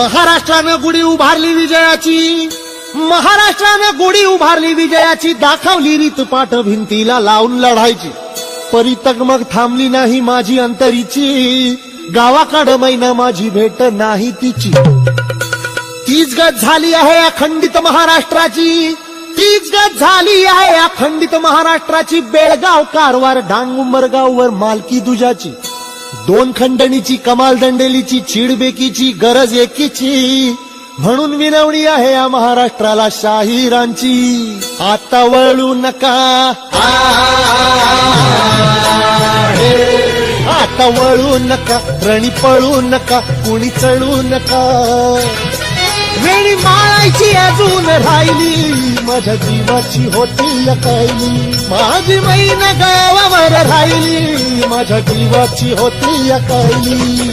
महाराष्ट्रानं गुढी उभारली विजयाची, महाराष्ट्रानं गुढी उभारली विजयाची, दाखवली रीत पाठ भिंतीला लावून लढायची. परी तगमग थांबली नाही माझी अंतरीची, गावाकडं मैना माझी भेट नाही तिची. तीच गत झाली आहे अखंडित महाराष्ट्राची, तीच गत झाली आहे अखंडित महाराष्ट्राची. बेळगाव कारवार डांग उंबरगाववर मालकी दुजाची, दोन खंडणीची कमाल दंडेलीची, चिडबेकीची गरज एकीची. म्हणून विनवणी आहे या महाराष्ट्राला शाहिरांची. आता वळू नका, आता वळू नका, रणी पळू नका, कुणी चढू नका. वेणी माळायची अजून राहिली, माझ्या जीवाची होती अकायली. माझी मैन गावावर राहिली, माझ्या जीवाची होती अकायली.